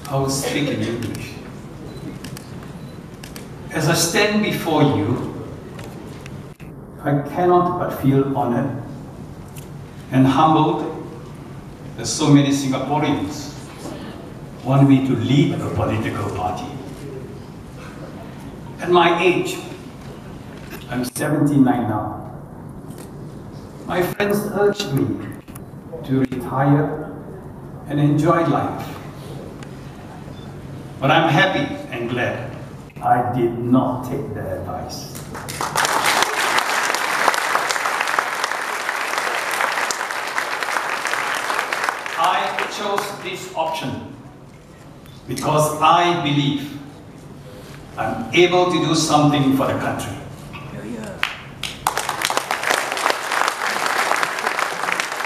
I will speak in English. As I stand before you, I cannot but feel honored and humbled that so many Singaporeans want me to lead a political party. At my age, I'm 79 now, my friends urged me to retire and enjoy life. But I'm happy and glad I did not take their advice. I chose this option because I believe I'm able to do something for the country.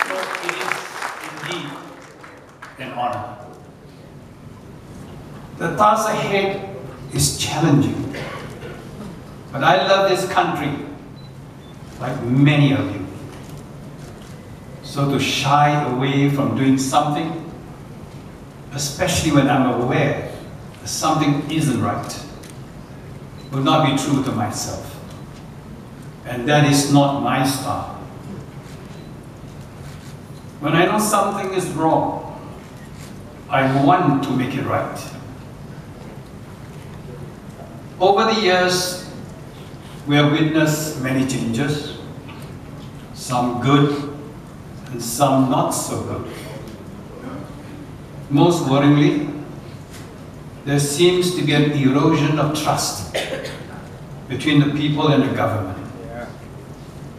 So it is indeed an honor. The task ahead is challenging, but I love this country like many of you. So to shy away from doing something, especially when I'm aware that something isn't right, will not be true to myself. And that is not my style. When I know something is wrong, I want to make it right. Over the years, we have witnessed many changes, some good and some not so good. Most worryingly, there seems to be an erosion of trust between the people and the government.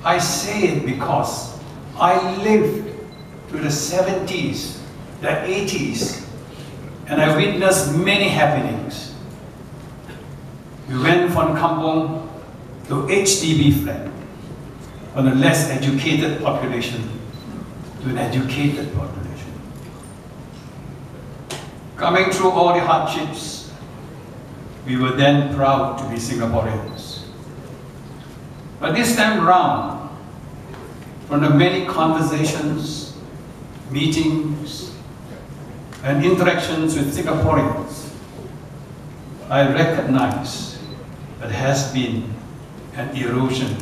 I say it because I lived through the 70s, the 80s, and I witnessed many happenings. We went from kampong to HDB flat, on a less educated population to an educated population. Coming through all the hardships, we were then proud to be Singaporeans. But this time round, from the many conversations, meetings, and interactions with Singaporeans, I recognize that there has been an erosion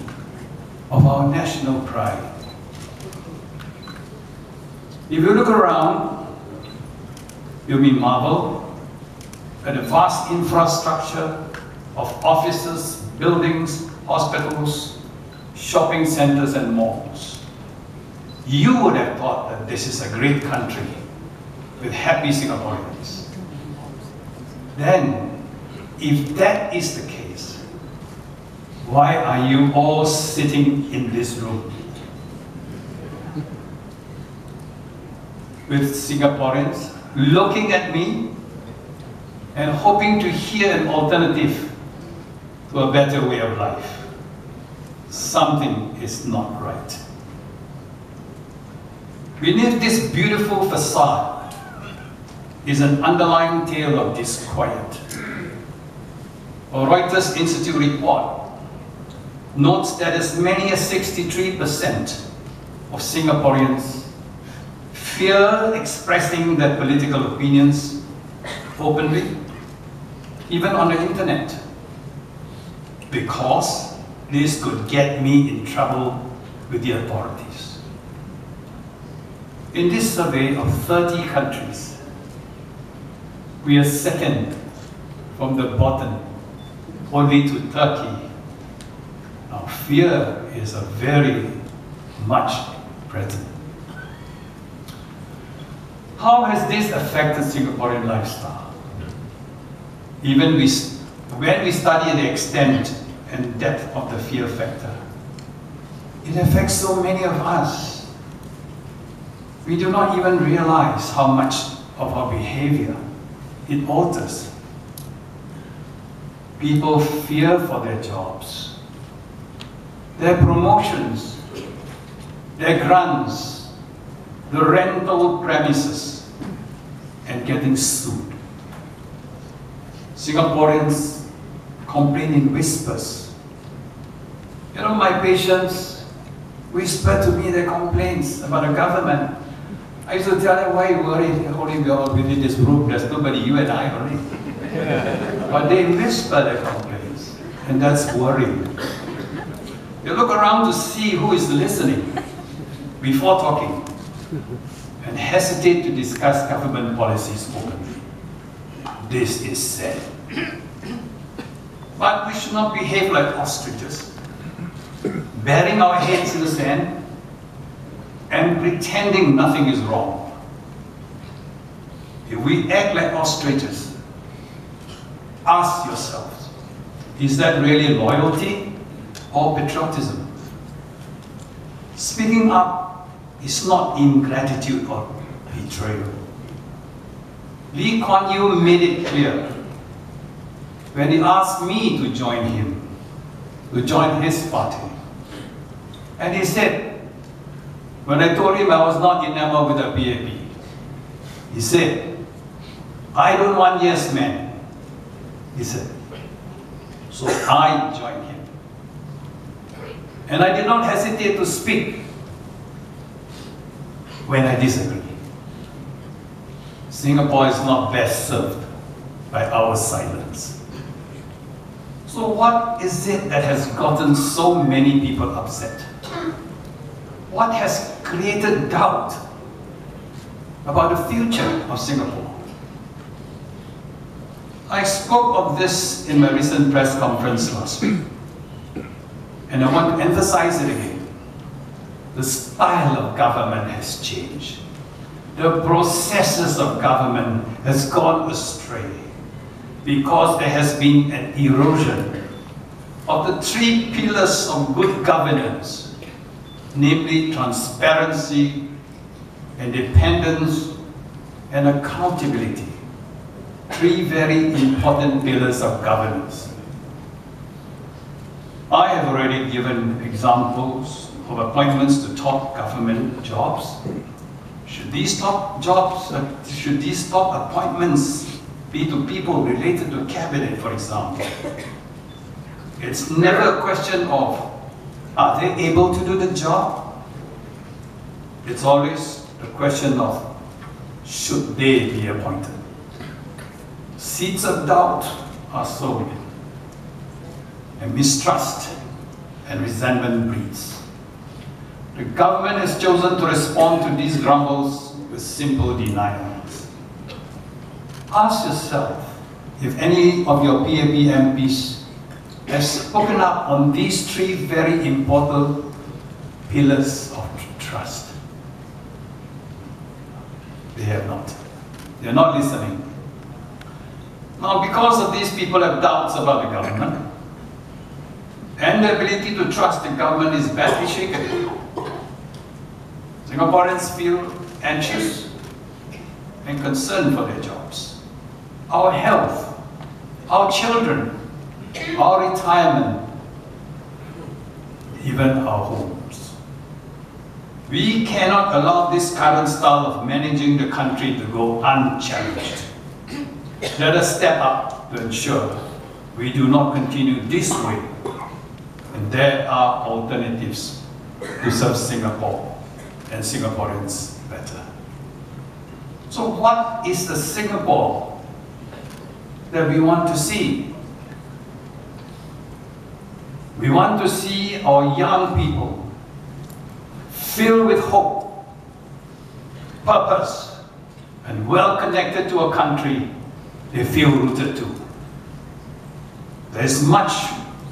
of our national pride. If you look around, you may marvel at the vast infrastructure of offices, buildings, hospitals, shopping centers, and malls. You would have thought that this is a great country with happy Singaporeans. Then, if that is the case, why are you all sitting in this room? With Singaporeans looking at me and hoping to hear an alternative to a better way of life. Something is not right. Beneath this beautiful facade is an underlying tale of disquiet. A Reuters Institute report notes that as many as 63% of Singaporeans fear expressing their political opinions openly, even on the internet, because this could get me in trouble with the authorities. In this survey of 30 countries, we are second from the bottom, only to Turkey. Now, fear is a very much present. How has this affected Singaporean lifestyle? Even when we study the extent and depth of the fear factor, it affects so many of us. We do not even realize how much of our behavior it alters. People fear for their jobs, their promotions, their grants, the rental premises, and getting sued. Singaporeans complain in whispers. You know, my patients whisper to me their complaints about the government. I used to tell them, why you worried? Only we all within this room, there's nobody, you and I only. But they whisper their complaints, and that's worrying. You look around to see who is listening before talking, and hesitate to discuss government policies openly. This is sad. But we should not behave like ostriches, burying our heads in the sand and pretending nothing is wrong. If we act like ostriches, ask yourselves, is that really loyalty or patriotism? Speaking up is not ingratitude or betrayal. Lee Kuan Yew made it clear when he asked me to join him, to join his party. And he said, when I told him I was not enamored with the PAP, he said, I don't want yes men. He said, so I joined him. And I did not hesitate to speak when I disagree. Singapore is not best served by our silence. So what is it that has gotten so many people upset? What has created doubt about the future of Singapore? I spoke of this in my recent press conference last week, and I want to emphasize it again. The style of government has changed. The processes of government has gone astray because there has been an erosion of the three pillars of good governance, namely transparency, independence, and accountability. Three very important pillars of governance. I have already given examples of appointments to top government jobs. Should these top appointments be to people related to cabinet, for example? It's never a question of, are they able to do the job? It's always a question of, should they be appointed? Seeds of doubt are sown, and mistrust and resentment breeds. The government has chosen to respond to these grumbles with simple denials. Ask yourself if any of your PAP MPs has spoken up on these three very important pillars of trust. They have not. They are not listening. Now, because of these people have doubts about the government, and the ability to trust the government is badly shaken. Singaporeans feel anxious and concerned for their jobs, our health, our children, our retirement, even our homes. We cannot allow this current style of managing the country to go unchallenged. Let us step up to ensure we do not continue this way, and there are alternatives to serve Singapore and Singaporeans better. So what is the Singapore that we want to see? We want to see our young people filled with hope, purpose, and well connected to a country they feel rooted to. There is much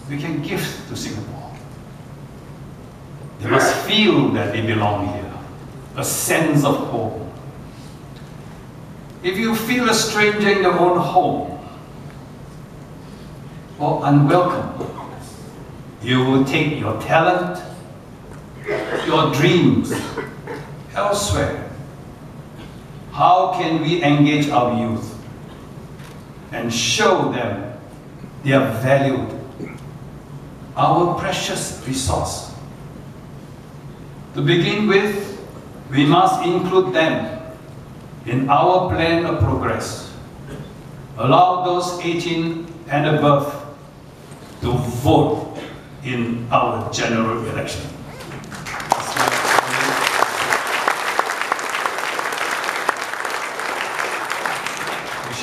we can give to Singapore. They must feel that they belong here, a sense of home. If you feel a stranger in your own home or unwelcome, you will take your talent, your dreams elsewhere. How can we engage our youth and show them they are valued, our precious resource? To begin with, we must include them in our plan of progress. Allow those 18 and above to vote in our general election.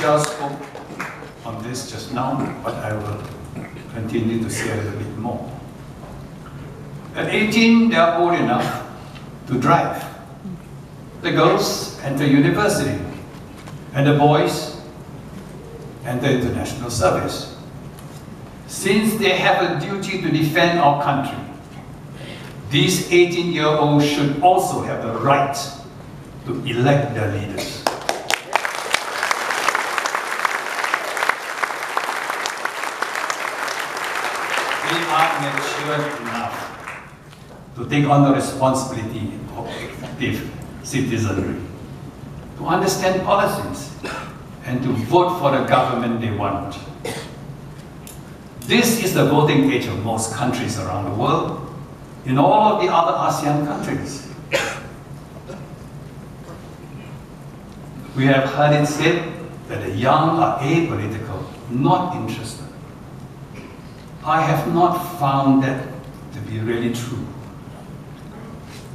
just spoke on this just now, but I will continue to say a little bit more. At 18, they are old enough to drive. The girls enter university, and the boys enter international service. Since they have a duty to defend our country, these 18-year-olds should also have the right to elect their leaders. They are mature enough to take on the responsibility of active citizenry, to understand policies, and to vote for the government they want. This is the voting age of most countries around the world, in all of the other ASEAN countries. We have heard it said that the young are apolitical, not interested. I have not found that to be really true.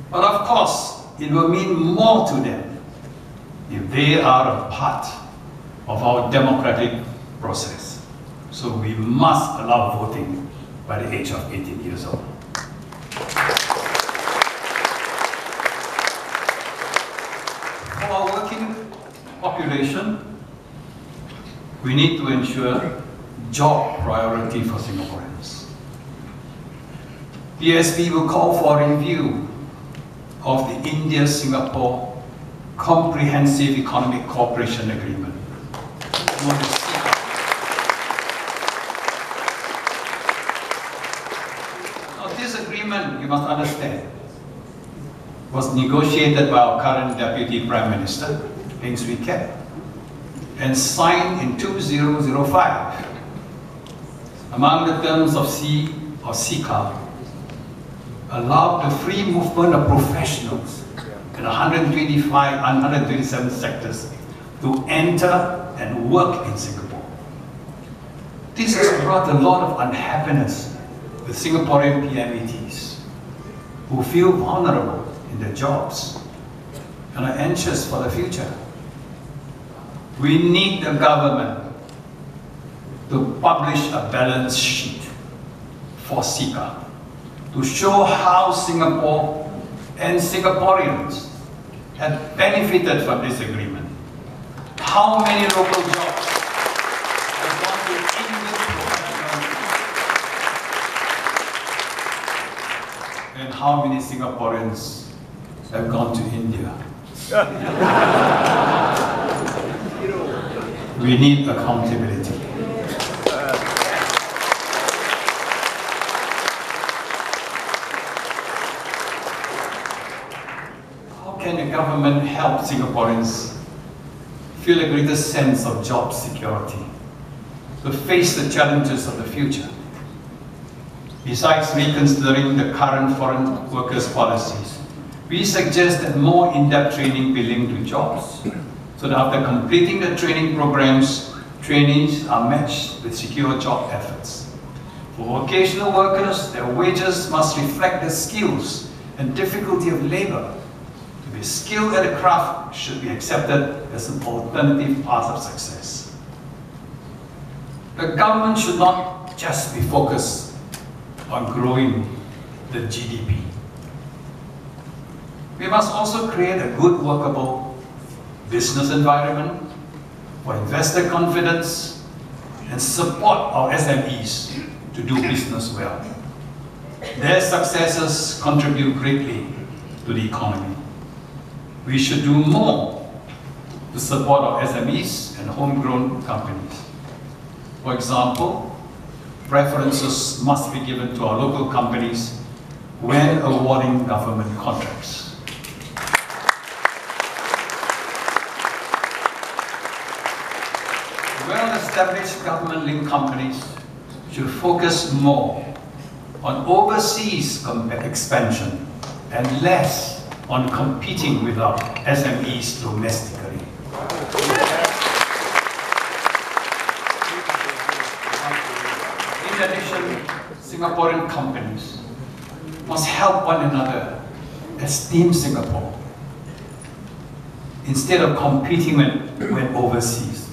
But of course, it will mean more to them if they are a part of our democratic process. So we must allow voting by the age of 18 years old. For our working population, we need to ensure job priority for Singaporeans. PSP will call for a review of the India-Singapore Comprehensive Economic Cooperation Agreement. Now, this agreement, you must understand, was negotiated by our current Deputy Prime Minister, Heng Swee Keat, and signed in 2005. Among the terms of CECA, allowed the free movement of professionals in 127 sectors to enter and work in Singapore. This has brought a lot of unhappiness with Singaporean PMETs who feel vulnerable in their jobs and are anxious for the future. We need the government to publish a balance sheet for CECA to show how Singapore and Singaporeans have benefited from this agreement. How many local jobs have gone to Indian professionals and how many Singaporeans have gone to India? We need accountability. How can the government help Singaporeans feel a greater sense of job security to face the challenges of the future? Besides reconsidering the current foreign workers policies, we suggest that more in-depth training be linked to jobs, so that after completing the training programs, trainees are matched with secure job efforts. For vocational workers, their wages must reflect the skills and difficulty of labor. To be skilled at a craft should be accepted as an alternative path of success. The government should not just be focused on growing the GDP. We must also create a good, workable business environment for investor confidence and support our SMEs to do business well. Their successes contribute greatly to the economy. We should do more to support our SMEs and homegrown companies. For example, preferences must be given to our local companies when awarding government contracts. Well-established government-linked companies should focus more on overseas expansion and less on competing with our SMEs domestically. In addition, Singaporean companies must help one another as Team Singapore instead of competing when overseas.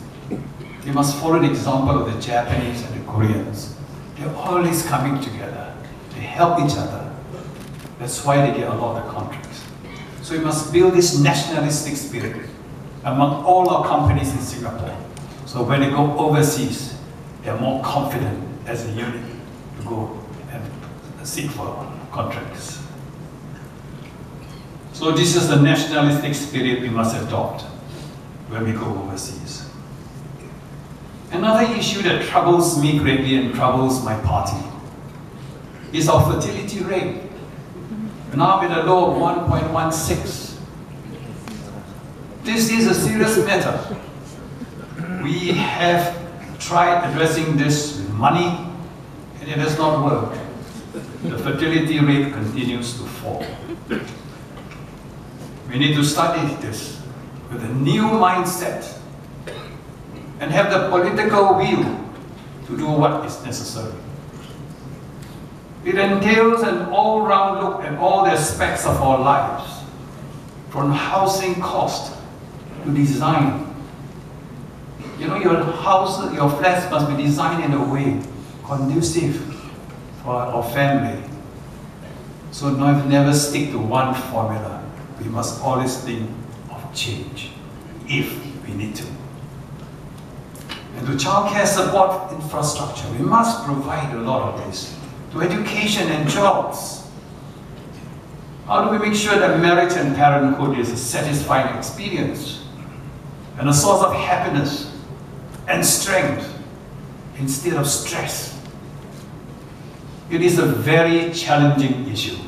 We must follow the example of the Japanese and the Koreans. They're always coming together. They help each other. That's why they get a lot of contracts. So we must build this nationalistic spirit among all our companies in Singapore. So when they go overseas, they're more confident as a unit to go and seek for contracts. So this is the nationalistic spirit we must adopt when we go overseas. Another issue that troubles me greatly and troubles my party is our fertility rate. We're now with a low of 1.16. This is a serious matter. We have tried addressing this with money, and it has not worked. The fertility rate continues to fall. We need to study this with a new mindset and have the political will to do what is necessary. It entails an all-round look at all the aspects of our lives, from housing cost to design. You know, your house, your flats must be designed in a way conducive for our family. So never stick to one formula. We must always think of change, if we need to. And to childcare support infrastructure, we must provide a lot of this. To education and jobs. How do we make sure that marriage and parenthood is a satisfying experience and a source of happiness and strength instead of stress? It is a very challenging issue,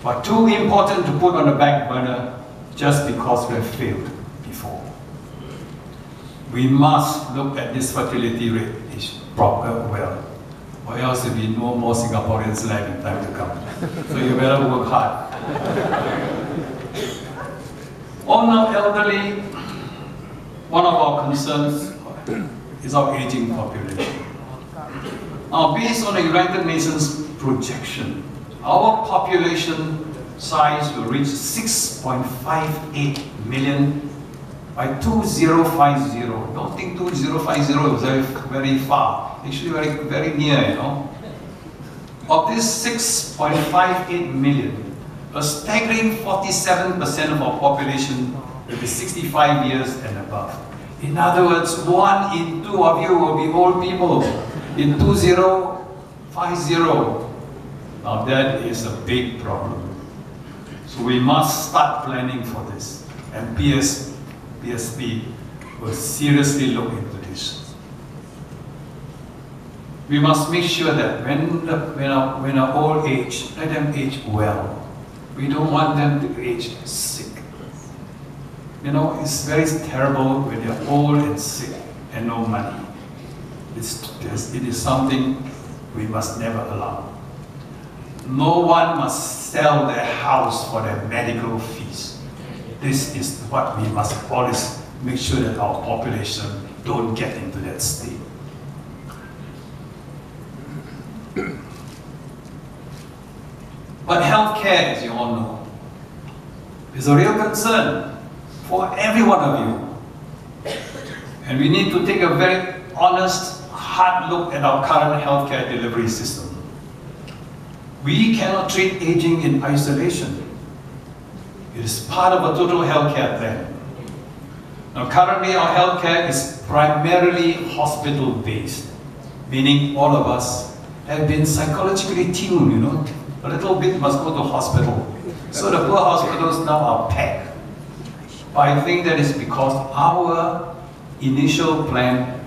but too important to put on the back burner just because we have failed before. We must look at this fertility rate issue proper well, or else there will be no more Singaporeans left in time to come. So you better work hard. On our elderly, one of our concerns is our aging population. Now, based on the United Nations projection, our population size will reach 6.58 million by 2050. Don't think 2050 is very far. Actually, very near, you know. Of this 6.58 million, a staggering 47% of our population will be 65 years and above. In other words, 1 in 2 of you will be old people in 2050. Now that is a big problem. So we must start planning for this. And PSP will seriously look into this. We must make sure that when our old age, let them age well. We don't want them to age sick. You know, it's very terrible when they're old and sick and no money. It is something we must never allow. No one must sell their house for their medical fees. This is what we must always make sure that our population don't get into that state. But healthcare, as you all know, is a real concern for every one of you. And we need to take a very honest, hard look at our current healthcare delivery system. We cannot treat aging in isolation. It is part of a total healthcare plan. Now, currently our healthcare is primarily hospital-based, meaning all of us have been psychologically tuned, you know. A little bit must go to hospital. So the poor hospitals now are packed. But I think that is because our initial plan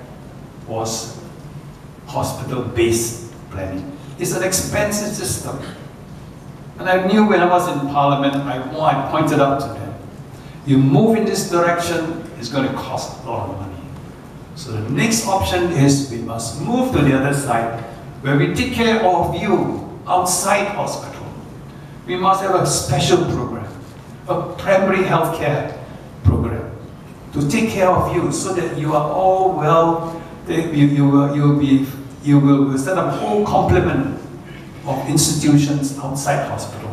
was hospital-based planning. It's an expensive system. And I knew when I was in Parliament, I pointed out to them, you move in this direction, it's going to cost a lot of money. So the next option is we must move to the other side, where we take care of you outside hospital. We must have a special program, a primary health care program, to take care of you so that you are all well, you will set up a whole complement of institutions outside hospital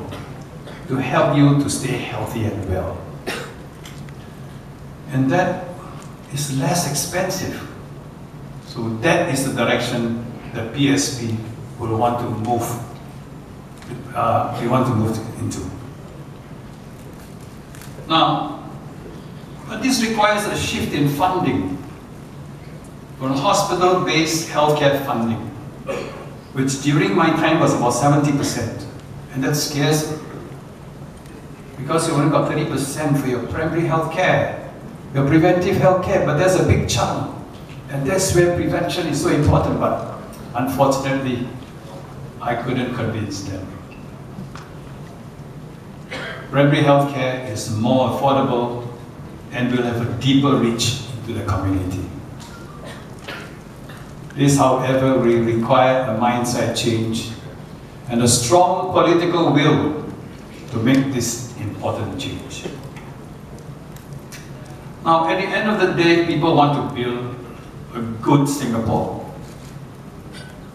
to help you to stay healthy and well. And that is less expensive So that is the direction that PSP will want to move. We want to move into. Now, but this requires a shift in funding from hospital-based healthcare funding, which during my time was about 70%, and that scares me. Because you only got 30% for your primary health care, your preventive health care, but there's a big chunk. And that's where prevention is so important, but unfortunately, I couldn't convince them. Primary health care is more affordable and will have a deeper reach into the community. This, however, will require a mindset change and a strong political will to make this important change. Now, at the end of the day, people want to build a good Singapore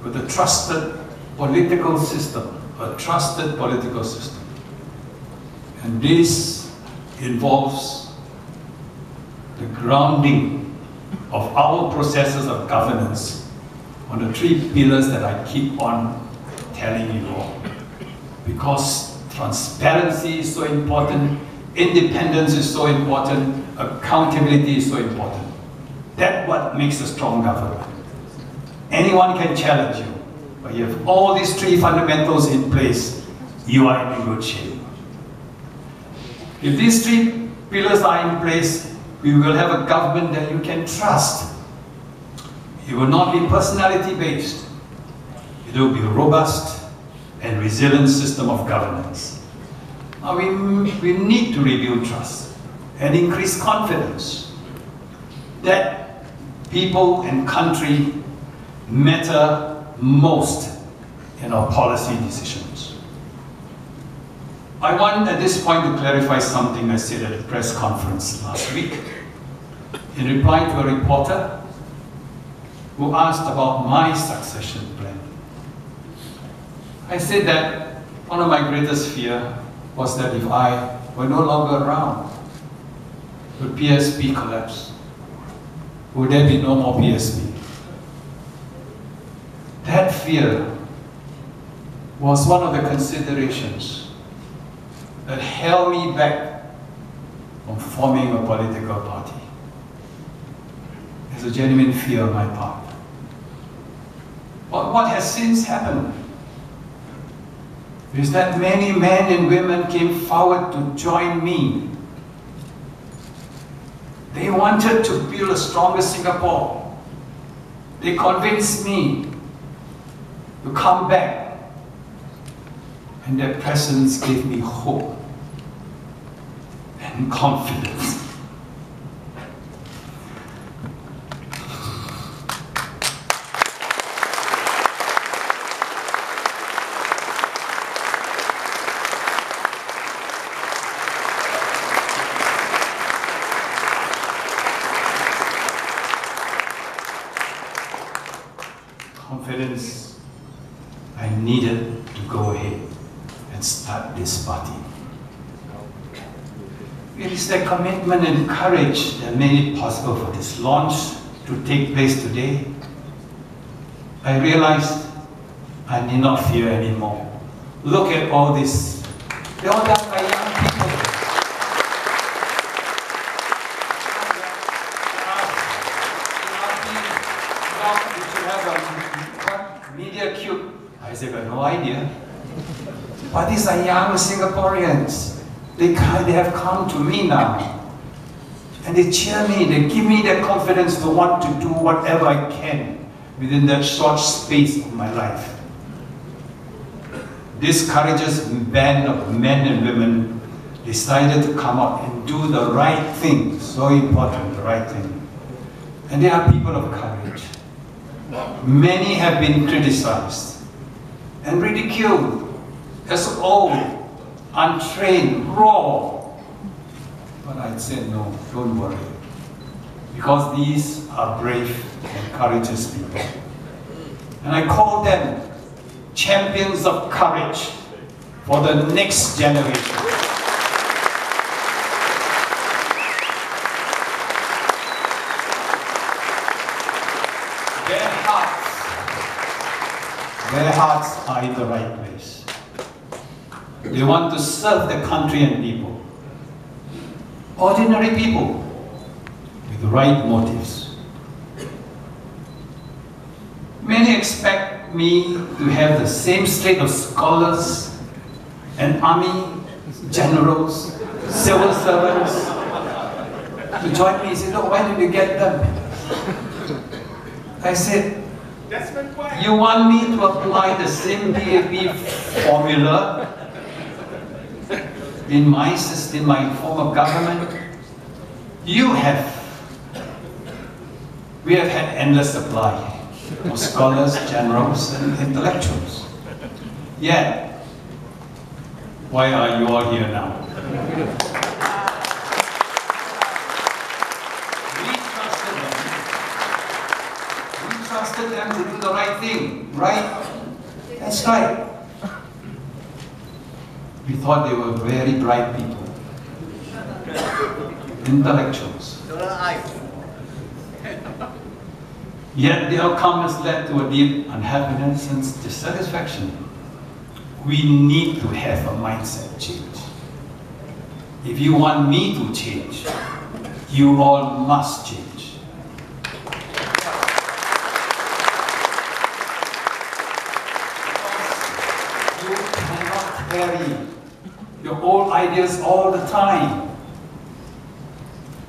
with a trusted political system, And this involves the grounding of our processes of governance on the 3 pillars that I keep on telling you all. Because transparency is so important, independence is so important, accountability is so important. That's what makes a strong government. Anyone can challenge you, but you have all these 3 fundamentals in place, you are in good shape. If these 3 pillars are in place, we will have a government that you can trust. It will not be personality-based. It will be a robust and resilient system of governance. Now we need to rebuild trust and increase confidence that people and country matter most in our policy decisions. I want at this point to clarify something I said at a press conference last week. In reply to a reporter who asked about my succession plan, I said that one of my greatest fears was that if I were no longer around, would PSP collapse? Would there be no more PSP? That fear was one of the considerations that held me back from forming a political party. There's a genuine fear on my part. But what has since happened is that many men and women came forward to join me. They wanted to build a stronger Singapore. They convinced me to come back, and their presence gave me hope and confidence. Confidence I needed to go ahead and start this party. It is the commitment and courage that made it possible for this launch to take place today. I realized I need not fear anymore. Look at all this. They're all done by young people. Media cube. I said, I have no idea. But these are young Singaporeans. They have come to me now. And they cheer me, they give me the confidence to want to do whatever I can within that short space of my life. This courageous band of men and women decided to come out and do the right thing. So important, the right thing. And they are people of courage. Many have been criticized and ridiculed as old, untrained, raw. But I'd say no, don't worry. Because these are brave and courageous people. And I call them champions of courage for the next generation. hearts are in the right place. They want to serve the country and people. Ordinary people with the right motives. Many expect me to have the same slate of scholars and army, generals, civil servants to join me. He said, "Look, why did you get them?" I said, "You want me to apply the same DAP formula in my system, in my form of government? We have had endless supply of scholars, generals, and intellectuals. Yet, why are you all here now?" We trusted them to do the right thing, right? That's right. We thought they were very bright people, intellectuals. Yet the outcome has led to a deep unhappiness and dissatisfaction. We need to have a mindset change. If you want me to change, you all must change. You cannot carry your old ideas all the time.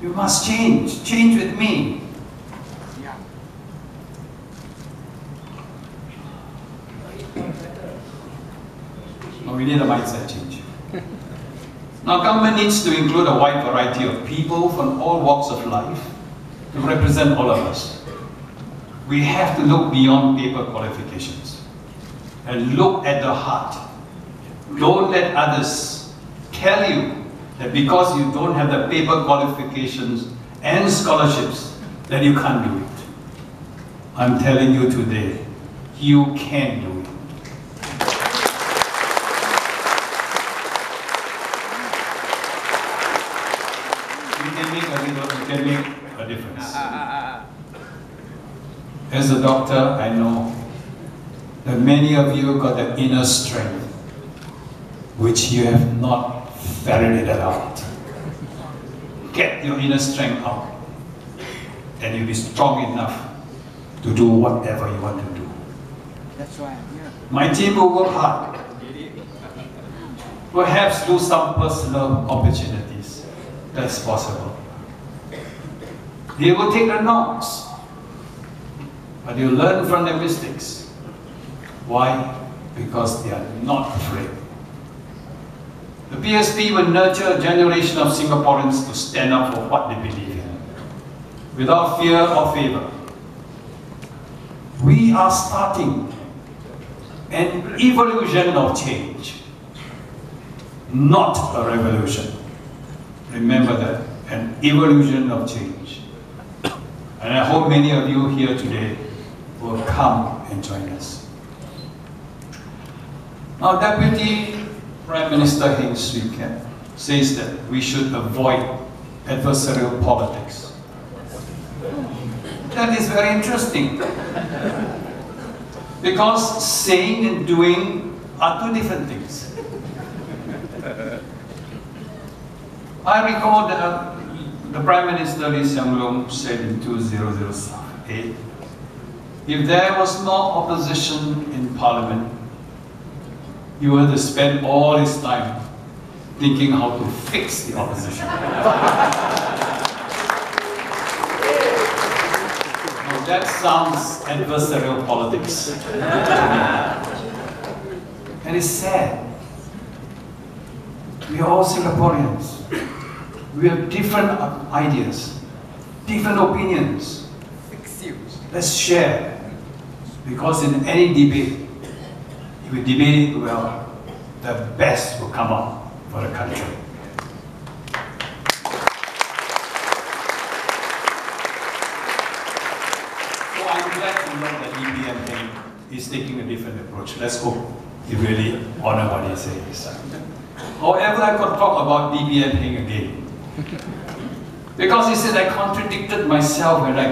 You must change. Change with me. We need a mindset change. Now, government needs to include a wide variety of people from all walks of life to represent all of us. We have to look beyond paper qualifications and look at the heart. Don't let others tell you that because you don't have the paper qualifications and scholarships that you can't do it. I'm telling you today, you can do it. You can make a difference. As a doctor, I know that many of you got the inner strength which you have not ferreted out. Get your inner strength out, and you'll be strong enough to do whatever you want to do. That's why I'm here. My team will work hard. Perhaps lose some personal opportunities. That's possible. They will take the knocks, but you learn from their mistakes. Why? Because they are not afraid. The PSP will nurture a generation of Singaporeans to stand up for what they believe in, without fear or favor. We are starting an evolution of change, not a revolution. Remember that, an evolution of change. And I hope many of you here today will come and join us. Now, Deputy Prime Minister Heng Swee Keat says that we should avoid adversarial politics. That is very interesting. Because saying and doing are two different things. I recall that the Prime Minister Lee Hsien Loong said in 2008, if there was no opposition in Parliament, he would have to spend all his time thinking how to fix the opposition. Now that sounds adversarial politics. And it's sad. We are all Singaporeans. We have different ideas, different opinions. Let's share. Because in any debate, if we debate it well, the best will come out for the country. So I'm glad to know that EPM is taking a different approach. Let's hope he really honor what he says. However, I could talk about DBM Heng again. Because he said I contradicted myself when I